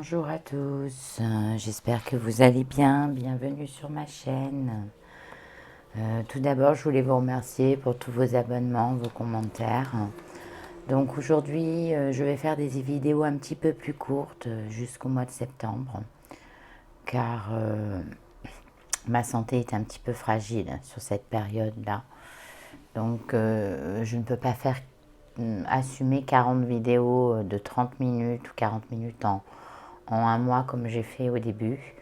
Bonjour à tous, j'espère que vous allez bien, bienvenue sur ma chaîne. Tout d'abord, je voulais vous remercier pour tous vos abonnements, vos commentaires. Donc aujourd'hui, je vais faire des vidéos un petit peu plus courtes jusqu'au mois de septembre, car ma santé est un petit peu fragile sur cette période-là. Donc je ne peux pas faire assumer 40 vidéos de 30 minutes ou 40 minutes en un mois comme j'ai fait au début.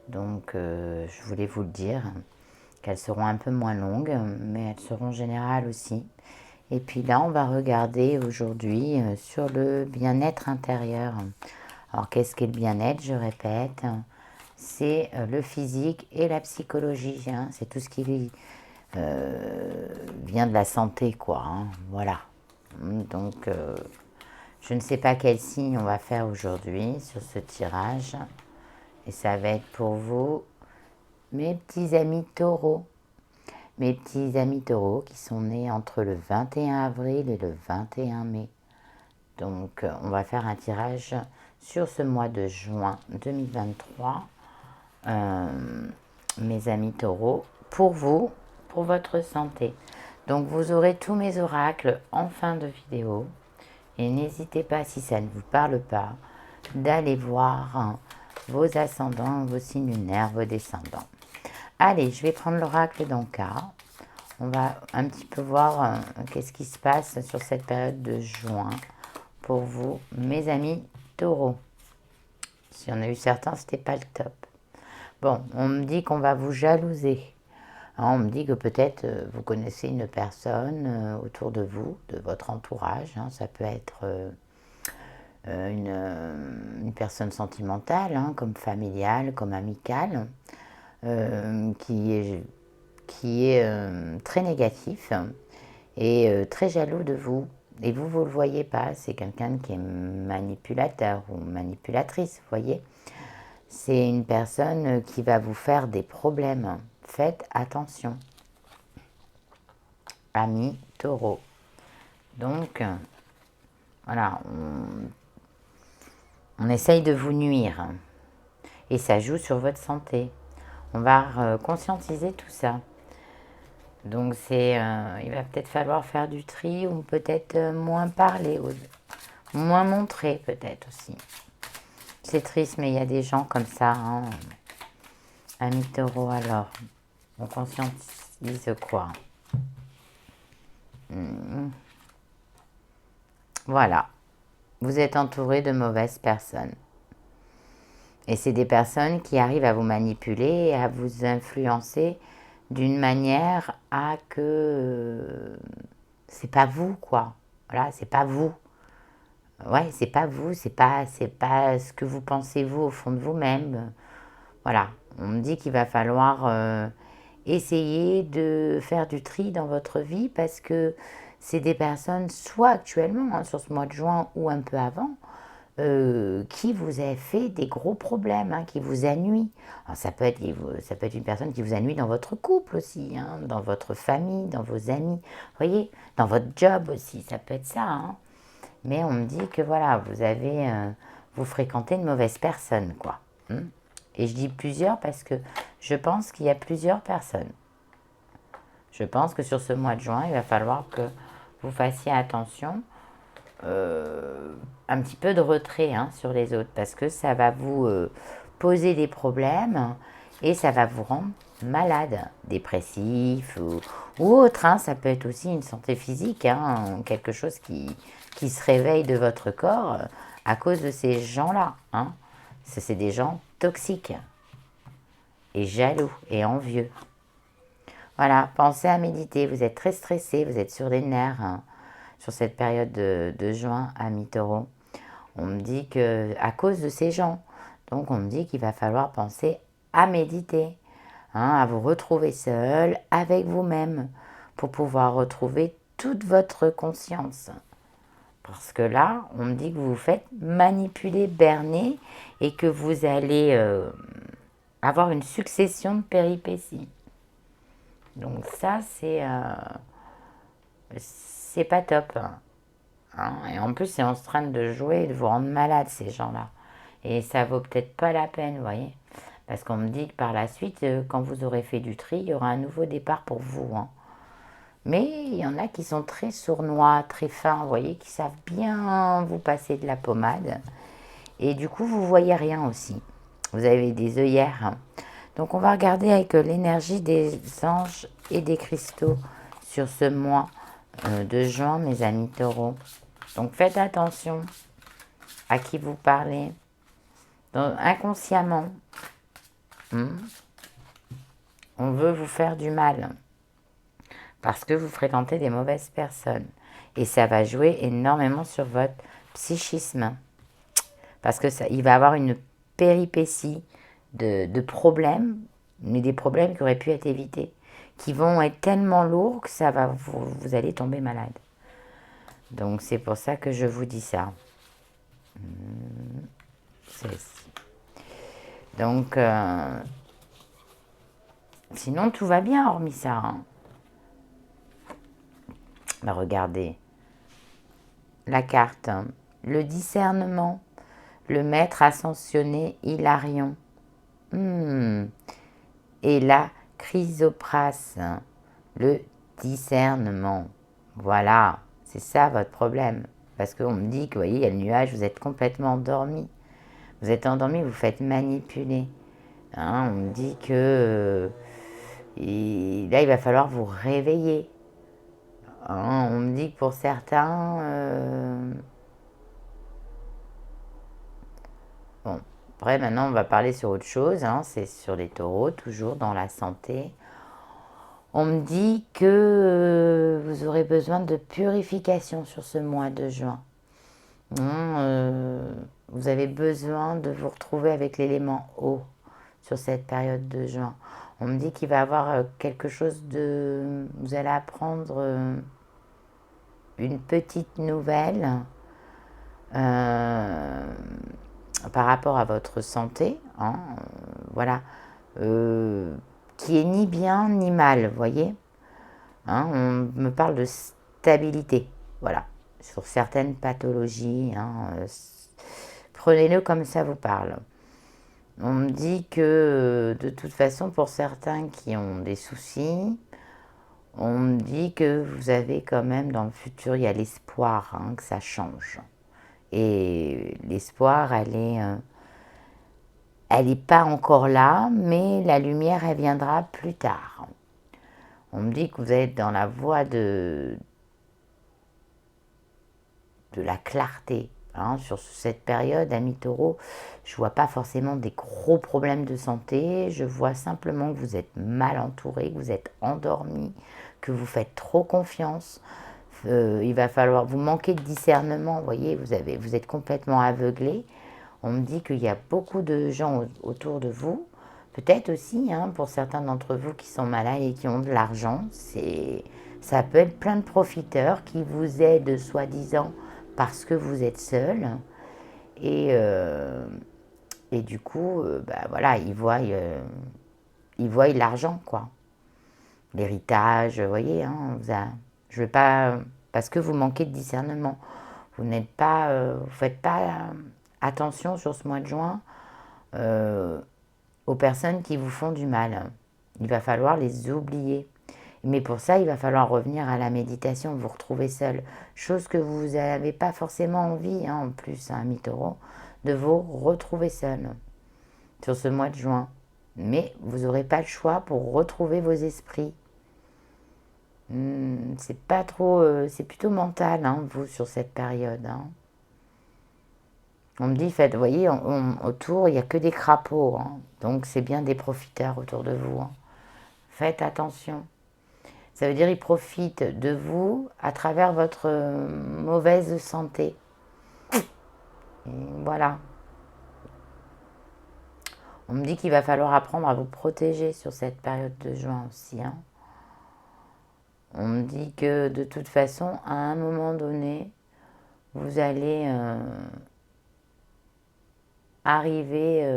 Donc je voulais vous le dire, qu'elles seront un peu moins longues, mais elles seront générales aussi. Et puis là, on va regarder aujourd'hui sur le bien-être intérieur. Alors qu'est-ce qu'est le bien-être? Je répète, c'est le physique et la psychologie, hein. C'est tout ce qui vient de la santé, quoi, hein. Voilà. Donc je ne sais pas quel signe on va faire aujourd'hui sur ce tirage. Et ça va être pour vous, mes petits amis taureaux. Mes petits amis taureaux qui sont nés entre le 21 avril et le 21 mai. Donc on va faire un tirage sur ce mois de juin 2023. Mes amis taureaux, pour vous, pour votre santé. Donc vous aurez tous mes oracles en fin de vidéo. Et n'hésitez pas, si ça ne vous parle pas, d'aller voir vos ascendants, vos signes lunaires, vos descendants. Allez, je vais prendre l'oracle d'Anka. On va un petit peu voir qu'est-ce qui se passe sur cette période de juin pour vous, mes amis taureaux. Si on a eu certains, c'était pas le top. Bon, on me dit qu'on va vous jalouser. Hein, on me dit que peut-être vous connaissez une personne autour de vous, de votre entourage. Hein, ça peut être une personne sentimentale, hein, comme familiale, comme amicale, qui est très négatif et très jaloux de vous. Et vous ne le voyez pas, c'est quelqu'un qui est manipulateur ou manipulatrice, vous voyez. C'est une personne qui va vous faire des problèmes. Faites attention. Amis taureaux. Donc, voilà, on essaye de vous nuire. Et ça joue sur votre santé. On va conscientiser tout ça. Donc il va peut-être falloir faire du tri ou peut-être moins parler, moins montrer peut-être aussi. C'est triste, mais il y a des gens comme ça, hein. Amis taureau, alors, on conscientise quoi? Voilà, vous êtes entouré de mauvaises personnes. Et c'est des personnes qui arrivent à vous manipuler et à vous influencer d'une manière à que c'est pas vous, quoi. Voilà, c'est pas vous. Ouais, c'est pas vous, c'est pas ce que vous pensez vous au fond de vous-même. Voilà, on me dit qu'il va falloir essayer de faire du tri dans votre vie parce que c'est des personnes, soit actuellement, hein, sur ce mois de juin ou un peu avant, qui vous a fait des gros problèmes, hein, qui vous a nui. Alors ça peut être une personne qui vous a nui dans votre couple aussi, hein, dans votre famille, dans vos amis, vous voyez, dans votre job aussi, ça peut être ça, hein. Mais on me dit que voilà, vous fréquentez une mauvaise personne, quoi. Et je dis plusieurs parce que je pense qu'il y a plusieurs personnes. Je pense que sur ce mois de juin, il va falloir que vous fassiez attention, un petit peu de retrait, hein, sur les autres, parce que ça va vous poser des problèmes et ça va vous rendre malade, dépressif ou autre, hein. Ça peut être aussi une santé physique, hein, quelque chose qui se réveille de votre corps à cause de ces gens-là, hein. C'est des gens toxiques et jaloux et envieux. Voilà, pensez à méditer. Vous êtes très stressé, vous êtes sur les nerfs, hein, sur cette période de juin à mi-taureau. On me dit que à cause de ces gens, donc on me dit qu'il va falloir penser à méditer, hein, à vous retrouver seul avec vous-même pour pouvoir retrouver toute votre conscience. Parce que là, on me dit que vous vous faites manipuler, berner et que vous allez avoir une succession de péripéties. Donc ça, c'est pas top, hein. Et en plus, c'est en train de jouer et de vous rendre malade, ces gens-là. Et ça vaut peut-être pas la peine, vous voyez. Parce qu'on me dit que par la suite, quand vous aurez fait du tri, il y aura un nouveau départ pour vous, hein. Mais il y en a qui sont très sournois, très fins, vous voyez, qui savent bien vous passer de la pommade. Et du coup, vous voyez rien aussi. Vous avez des œillères, hein. Donc, on va regarder avec l'énergie des anges et des cristaux sur ce mois de juin, mes amis taureaux. Donc, faites attention à qui vous parlez. Donc, inconsciemment, on veut vous faire du mal parce que vous fréquentez des mauvaises personnes. Et ça va jouer énormément sur votre psychisme. Parce que il va avoir une péripétie de problèmes, mais des problèmes qui auraient pu être évités, qui vont être tellement lourds que ça va vous allez tomber malade. Donc c'est pour ça que je vous dis ça. Donc, sinon tout va bien hormis ça, hein. Bah, regardez, la carte, hein. Le discernement, le maître ascensionné Hilarion. Et la chrysoprase, le discernement. Voilà, c'est ça votre problème. Parce qu'on me dit que, vous voyez, il y a le nuage, vous êtes complètement endormi. Vous êtes endormi, vous faites manipuler. Hein, on me dit que là, il va falloir vous réveiller. Hein, on me dit que pour certains... bon, après, maintenant, on va parler sur autre chose. Hein, c'est sur les taureaux, toujours dans la santé. On me dit que vous aurez besoin de purification sur ce mois de juin. Vous avez besoin de vous retrouver avec l'élément eau sur cette période de juin. On me dit qu'il va y avoir quelque chose de... Vous allez apprendre une petite nouvelle par rapport à votre santé. Hein, voilà. Qui est ni bien ni mal, vous voyez. Hein, on me parle de stabilité, voilà, sur certaines pathologies. Hein, prenez-le comme ça vous parle. On me dit que de toute façon, pour certains qui ont des soucis, on me dit que vous avez quand même dans le futur, il y a l'espoir, hein, que ça change. Et l'espoir, elle est pas encore là, mais la lumière, elle viendra plus tard. On me dit que vous êtes dans la voie de la clarté. Hein, sur cette période, amis taureaux, je ne vois pas forcément des gros problèmes de santé. Je vois simplement que vous êtes mal entouré, que vous êtes endormi, que vous faites trop confiance. Il va falloir, vous manquez de discernement, vous voyez, vous êtes complètement aveuglé. On me dit qu'il y a beaucoup de gens autour de vous. Peut-être aussi, hein, pour certains d'entre vous qui sont malades et qui ont de l'argent, ça peut être plein de profiteurs qui vous aident soi-disant parce que vous êtes seul. Et du coup, bah, voilà, ils voient l'argent, quoi. L'héritage, vous voyez, hein, je veux pas... Parce que vous manquez de discernement. Vous n'êtes pas... vous faites pas attention sur ce mois de juin aux personnes qui vous font du mal. Il va falloir les oublier. Mais pour ça, il va falloir revenir à la méditation, vous retrouver seul. Chose que vous n'avez pas forcément envie, hein, en plus, hein, mi-taureau, de vous retrouver seul sur ce mois de juin. Mais vous n'aurez pas le choix pour retrouver vos esprits. C'est pas trop... c'est plutôt mental, hein, vous, sur cette période. Hein. On me dit, vous voyez, autour, il n'y a que des crapauds. Hein, donc, c'est bien des profiteurs autour de vous. Hein. Faites attention. Ça veut dire qu'ils profitent de vous à travers votre mauvaise santé. Et voilà. On me dit qu'il va falloir apprendre à vous protéger sur cette période de juin aussi. Hein. On me dit que de toute façon, à un moment donné, vous allez arriver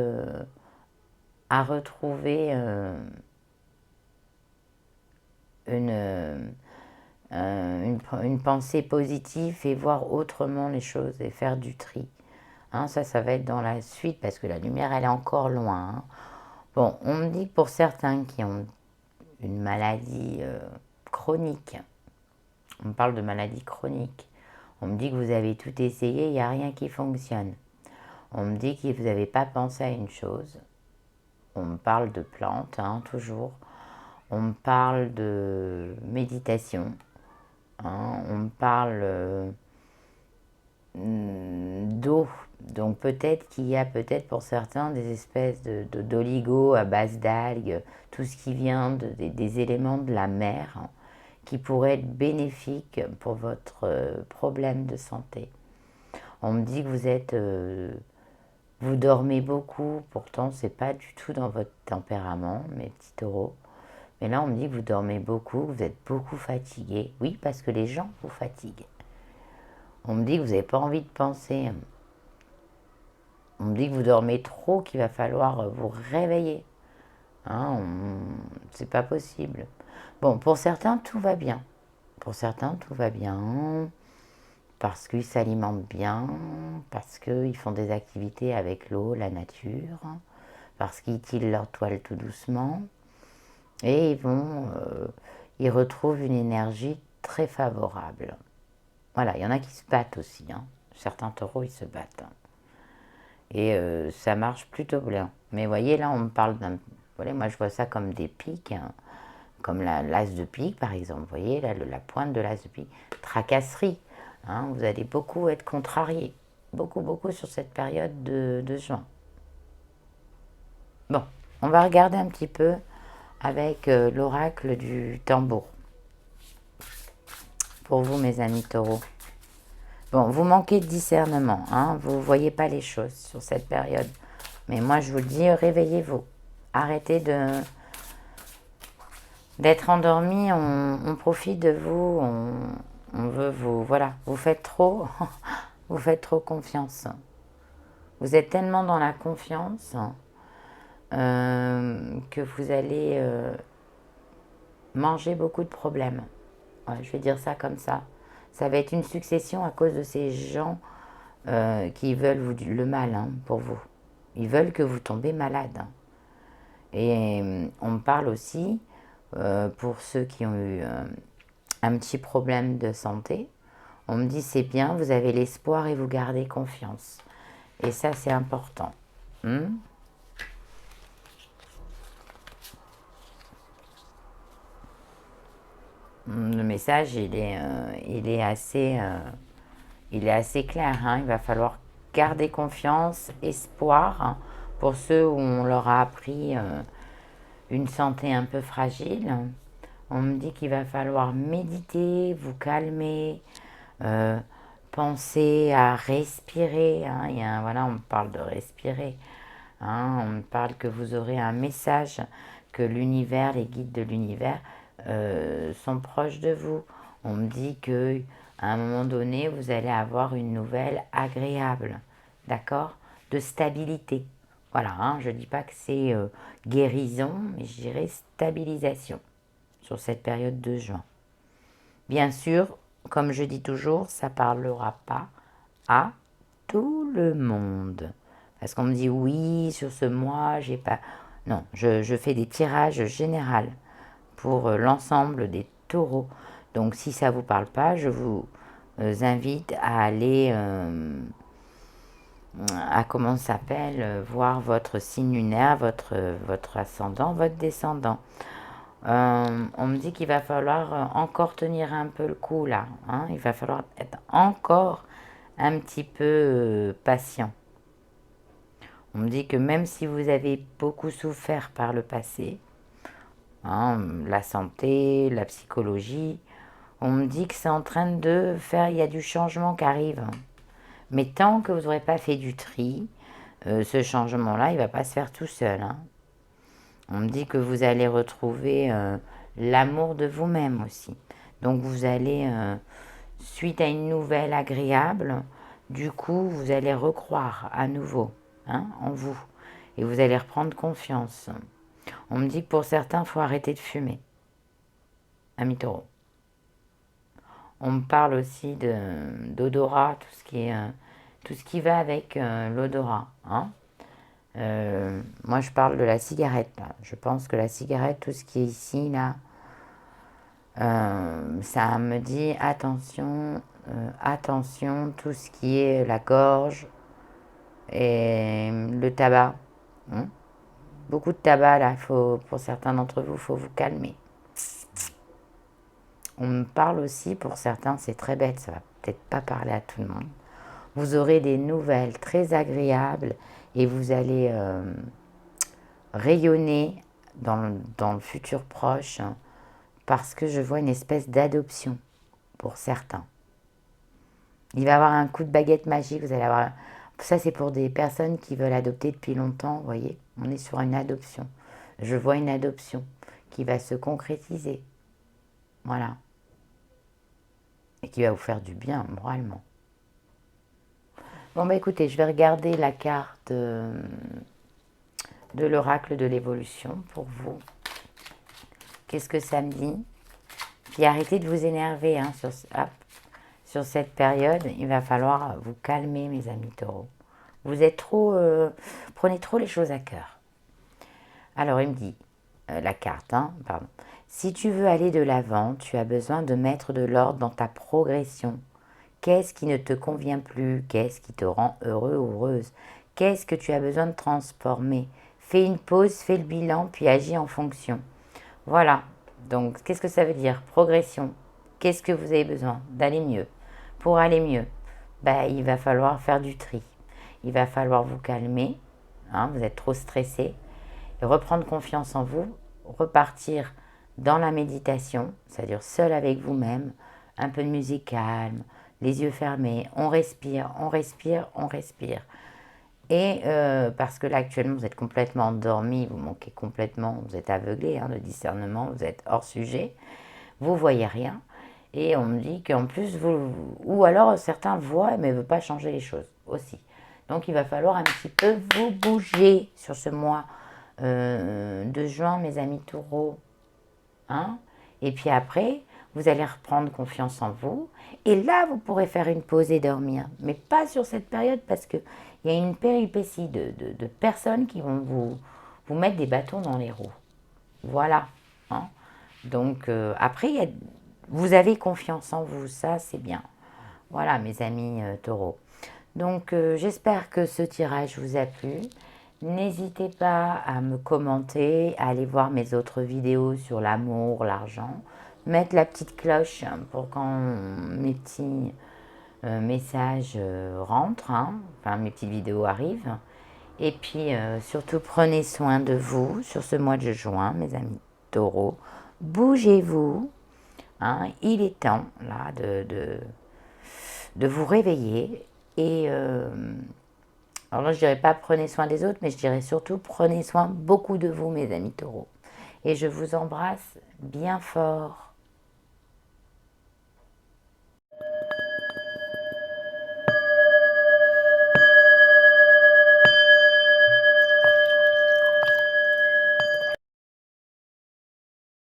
à retrouver une pensée positive et voir autrement les choses et faire du tri. Hein, ça va être dans la suite parce que la lumière, elle est encore loin. Hein. Bon, on me dit que pour certains qui ont une maladie chronique, on parle de maladie chronique, on me dit que vous avez tout essayé, il n'y a rien qui fonctionne. On me dit que vous n'avez pas pensé à une chose. On me parle de plantes, hein, toujours. On me parle de méditation. Hein, on me parle d'eau. Donc peut-être qu'il y a peut-être pour certains des espèces d'oligo à base d'algues, tout ce qui vient des éléments de la mer, hein, qui pourraient être bénéfiques pour votre problème de santé. On me dit que vous dormez beaucoup, pourtant c'est pas du tout dans votre tempérament, mes petits taureaux. Mais là on me dit que vous dormez beaucoup, que vous êtes beaucoup fatigué. Oui, parce que les gens vous fatiguent. On me dit que vous n'avez pas envie de penser. On me dit que vous dormez trop, qu'il va falloir vous réveiller. Hein, c'est pas possible. Bon, pour certains, tout va bien. Pour certains, tout va bien. Parce qu'ils s'alimentent bien. Parce qu'ils font des activités avec l'eau, la nature. Parce qu'ils tirent leur toile tout doucement. Et ils retrouvent une énergie très favorable. Voilà, il y en a qui se battent aussi. Hein. Certains taureaux, ils se battent. Hein. Et ça marche plutôt bien. Mais vous voyez, là, on me parle d'un... Voilà, moi, je vois ça comme des pics, hein, comme l'as de pique, par exemple. Vous voyez, là, la pointe de l'as de pique. Tracasserie. Hein, vous allez beaucoup être contrarié. Beaucoup, beaucoup sur cette période de juin. Bon, on va regarder un petit peu avec l'oracle du tambour. Pour vous, mes amis taureaux. Bon, vous manquez de discernement, hein, vous ne voyez pas les choses sur cette période. Mais moi, je vous le dis, réveillez-vous. Arrêtez d'être endormi, on profite de vous, on veut vous... Voilà, vous faites trop, vous faites trop confiance. Vous êtes tellement dans la confiance que vous allez manger beaucoup de problèmes. Ouais, je vais dire ça comme ça. Ça va être une succession à cause de ces gens qui veulent le mal, hein, pour vous. Ils veulent que vous tombez malade. Hein. Et on me parle aussi, pour ceux qui ont eu un petit problème de santé, on me dit c'est bien, vous avez l'espoir et vous gardez confiance. Et ça, c'est important. Le message, il est assez clair. Hein. Il va falloir garder confiance, espoir, hein, pour ceux où on leur a appris une santé un peu fragile. On me dit qu'il va falloir méditer, vous calmer, penser à respirer. Hein. Voilà, on me parle de respirer. Hein. On me parle que vous aurez un message, que l'univers, les guides de l'univers sont proches de vous. On me dit que à un moment donné, vous allez avoir une nouvelle agréable, d'accord, de stabilité. Voilà, hein, je ne dis pas que c'est guérison, mais je dirais stabilisation sur cette période de juin. Bien sûr, comme je dis toujours, ça ne parlera pas à tout le monde. Parce qu'on me dit oui, sur ce mois, j'ai pas... Non, je fais des tirages généraux pour l'ensemble des taureaux. Donc si ça ne vous parle pas, je vous invite à aller à comment ça s'appelle, voir votre signe lunaire, votre ascendant, votre descendant. On me dit qu'il va falloir encore tenir un peu le coup là. Hein. Il va falloir être encore un petit peu patient. On me dit que même si vous avez beaucoup souffert par le passé, hein, la santé, la psychologie, on me dit que c'est en train de faire, il y a du changement qui arrive. Mais tant que vous n'aurez pas fait du tri, ce changement-là, il ne va pas se faire tout seul. Hein. On me dit que vous allez retrouver l'amour de vous-même aussi. Donc vous allez, suite à une nouvelle agréable, du coup, vous allez recroire à nouveau, hein, en vous. Et vous allez reprendre confiance. On me dit que pour certains, il faut arrêter de fumer. Ami taureau. On me parle aussi d'odorat, tout ce qui est tout ce qui va avec l'odorat. Hein. Moi, je parle de la cigarette. Là. Je pense que la cigarette, tout ce qui est ici, là, ça me dit attention, attention, tout ce qui est la gorge et le tabac. Hein. Beaucoup de tabac, là, pour certains d'entre vous, il faut vous calmer. On me parle aussi, pour certains, c'est très bête, ça va peut-être pas parler à tout le monde. Vous aurez des nouvelles très agréables et vous allez rayonner dans le futur proche parce que je vois une espèce d'adoption pour certains. Il va y avoir un coup de baguette magique, vous allez avoir... Ça, c'est pour des personnes qui veulent adopter depuis longtemps, vous voyez. On est sur une adoption. Je vois une adoption qui va se concrétiser. Voilà. Et qui va vous faire du bien, moralement. Bon, bah écoutez, je vais regarder la carte de l'oracle de l'évolution pour vous. Qu'est-ce que ça me dit? Puis arrêtez de vous énerver hein, sur cette période. Il va falloir vous calmer, mes amis taureaux. Vous êtes trop... prenez trop les choses à cœur. Alors, il me dit, la carte, hein, pardon. Si tu veux aller de l'avant, tu as besoin de mettre de l'ordre dans ta progression. Qu'est-ce qui ne te convient plus? Qu'est-ce qui te rend heureux ou heureuse? Qu'est-ce que tu as besoin de transformer? Fais une pause, fais le bilan, puis agis en fonction. Voilà. Donc, qu'est-ce que ça veut dire? Progression. Qu'est-ce que vous avez besoin? D'aller mieux. Pour aller mieux, ben, il va falloir faire du tri. Il va falloir vous calmer. Hein, vous êtes trop stressé. Et reprendre confiance en vous. Repartir dans la méditation, c'est-à-dire seul avec vous-même. Un peu de musique calme. Les yeux fermés. On respire, on respire, on respire. Et parce que là, actuellement, vous êtes complètement endormi, vous manquez complètement, vous êtes aveuglé hein, de discernement, vous êtes hors sujet, vous voyez rien. Et on me dit qu'en plus, ou alors certains voient mais ne veulent pas changer les choses aussi. Donc il va falloir un petit peu vous bouger sur ce mois de juin, mes amis taureaux. Hein? Et puis après, vous allez reprendre confiance en vous. Et là, vous pourrez faire une pause et dormir. Mais pas sur cette période parce qu'il y a une péripétie de personnes qui vont vous mettre des bâtons dans les roues. Voilà. Hein? Donc, après, vous avez confiance en vous. Ça, c'est bien. Voilà, mes amis taureaux. Donc, j'espère que ce tirage vous a plu. N'hésitez pas à me commenter, à aller voir mes autres vidéos sur l'amour, l'argent. Mettre la petite cloche pour quand mes petits messages rentrent, hein, enfin mes petites vidéos arrivent. Et puis surtout prenez soin de vous sur ce mois de juin, mes amis taureaux. Bougez-vous, hein, il est temps là de vous réveiller. Et alors là je dirais pas prenez soin des autres, mais je dirais surtout prenez soin beaucoup de vous, mes amis taureaux. Et je vous embrasse bien fort.